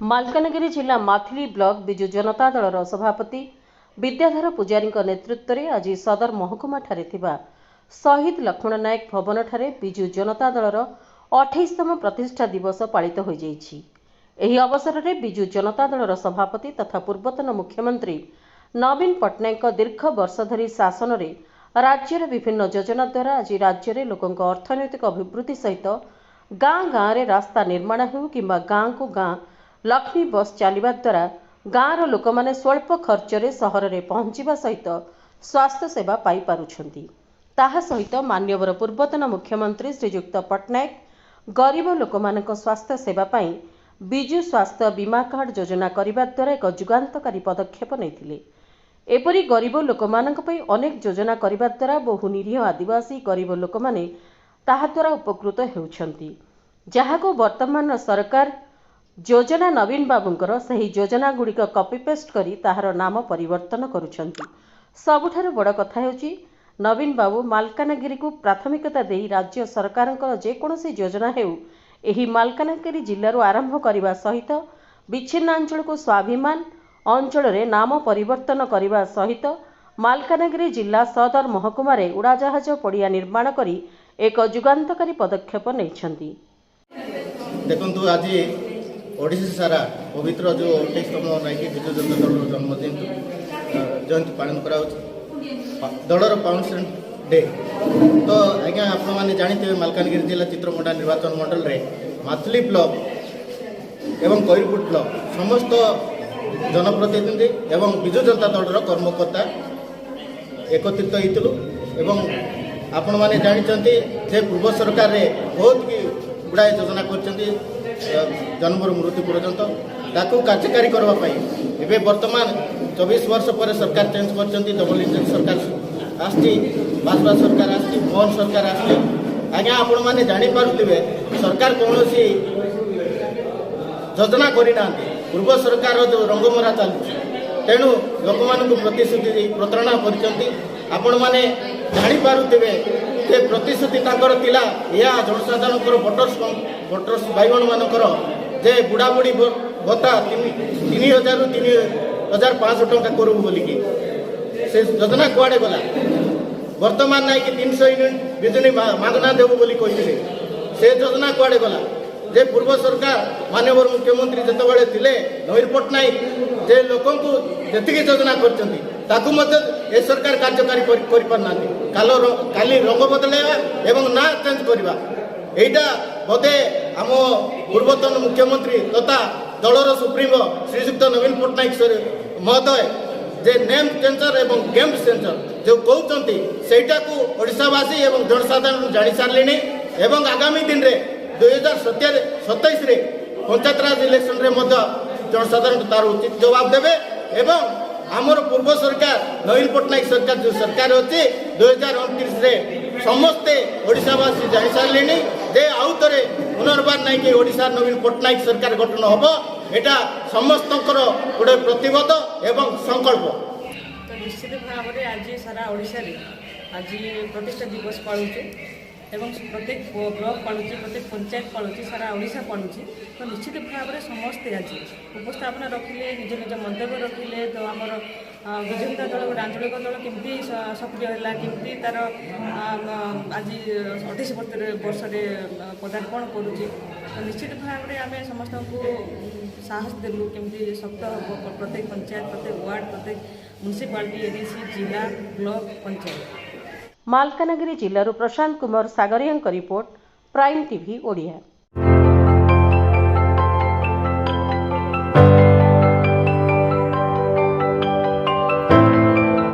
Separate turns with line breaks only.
मालकानगिरी जिला माथिली ब्लॉक बिजु जनता दलर सभापति विद्याधर पुजारी नेतृत्व में आज सदर महकुमा शहीद लक्ष्मण नायक भवन ठारे बिजु जनता दलर 28तम प्रतिष्ठा दिवस पालित हो जाइछि। एही अवसर में बिजु जनता दलर सभापति तथा पूर्वतन मुख्यमंत्री नवीन पट्टनायक दीर्घ वर्ष धरी शासन में राज्यर विभिन्न योजना द्वारा आज राज्य में लोकों अर्थनैतिक अभिवृद्धि सहित गाँ गाँव में रास्ता निर्माण हो कि गाँ को गाँ लक्ष्मी बस चलवा द्वारा गाँवर लोक मैंने स्वल्प खर्चरे सहर में पहुंचा सहित स्वास्थ्य सेवा पाई पारुछंती। ताहा सहित मान्यवर पूर्वतन मुख्यमंत्री श्रीजुक्त पट्टनायक गरीब लोक मानक स्वास्थ्य सेवा पाई बिजु स्वास्थ्य बीमा कार्ड योजना करने द्वारा एक जुगान्तकारी पदक्षेप नहीं। एपरी गरीब लोक मानक पई अनेक योजना करने द्वारा बहु निरीह आदिवासी गरीब लोक माने ताहा द्वारा उपकृत हेउछंती। जहाको वर्तमान सरकार योजना नवीन बाबूंकर सही योजना गुड़िक कॉपी पेस्ट करी ताहार नाम परिवर्तन करुछंती। सबुठारु बड़ कथा हेउची नवीन बाबू मालकानगिरी को प्राथमिकता देई राज्य सरकारंकर जेकोसी योजना हेउ एही मालकानगिरी जिल्लारू आरंभ करने सहित विच्छिन्नांचल को स्वाभिमान अंचल रे नाम परिवर्तन करने सहित मालकानगिरी जिला सदर महकुमारे उड़ाजहाज पड़िया निर्माण करी एक जुगान्तकारी पदक्षेप नैछंती।
देखंतु आज ओडिशा सारा पवित्र जो 28तम नायक बिजु जनता दल जन्मदिन जयंती पालन करा दलर फाउंडेशन डे। तो आज्ञा आपण मैंने जानते मालकानगिरी जिला चित्रकोटा निर्वाचन मंडल रे माथली ब्लॉक एवं कैरपुट ब्लॉक समस्त जनप्रतिनिधि एवं बिजु जनता दलर कर्मकर्ता एकत्रित होइतलु एवं आपण मैंने जानते जे पूर्व सरकार रे बहुत की गुड़ाए योजना करछंती जन्मर मृत्यु पर्यंत ताकू कार्यकारी करने एवं वर्तमान 24 वर्ष पर सरकार चेंज करछंती। डबल इंजन सरकार आसती भाजपा सरकार आसती मोहन सरकार आसती। आज्ञा आपण मैंने जानीपारे सरकार कौन सी योजना करना पूर्व सरकार जो रंगमरा चलुଛି तेणु लोक मान प्रतिश्रुति प्रतारणा कर मैंने जानीपारे जे प्रतिश्रुति तिला या जनसाधारण भोटर्स भाई मानकर जे बुढ़ा बुढ़ी भत्ता 3000 रु 3500 टंका करू बोलिकी से योजना कुआड़े गला। वर्तमान नाई कि 300 यूनिट बिजली मागना देव बोली कहते से योजना कुआड़े गला। जे पूर्व सरकार माननीय मुख्यमंत्री जितेबाला थिले नवीन पट्टनायक जे लोक जी योजना कर सरकार कार्यकारी काली रंग बदलैवा एवं ना चेंज करवा एटा बोधे आम पूर्वतन मुख्यमंत्री तथा दलर सुप्रीमो श्रीजुक्त नवीन पट्टनायक महोदय जे नेम चेंजर एवं गेम चेंजर जो कहते सेटा को ओडिशावासी एवं जनसाधारण जानी सारे एवं आगामी दिन में 2027 रे पंचायत राज इलेक्शन रे जनसाधारण तार उचित जवाब देवे एवं आमर पूर्व सरकार नवीन पट्टनायक सरकार जो सरकार अच्छी 2029 रे समस्ते ओडिशावासी जानी सारे जे आउ थे पुनर्बार नहीं कि ओडिशा नवीन पट्टनायक सरकार गठन हम एटा समस्त गोटे प्रतिबद्ध एवं संकल्प।
तो निश्चित भाव में आज सारा ओडिशा रे आज प्रतिष्ठा दिवस पालुचे एवं प्रत्येक ब्लॉक पालुची प्रत्येक पंचायत पालुची सारा ओडिशा पालुची। तो निश्चित भाव में समस्ते आज उपस्थापन रखिले निज निज मंतव्य रखिले। तो आमर बिजु जनता दल गोटे आंचलिक दल केमती सक्रिय है केमती तार आज 28 वर्ष पदार्पण करुच्ची। तो निश्चित भाव में आम समस्त को साहस देलु केमती शक्त हम प्रत्येक पंचायत प्रत्येक वार्ड प्रत्येक म्युनिसिपालिटी एडीसी जिला ब्लॉक पंचायत।
मालकानगिरी जिल्लारू Prashant Kumar Sagaria report Prime TV Odia.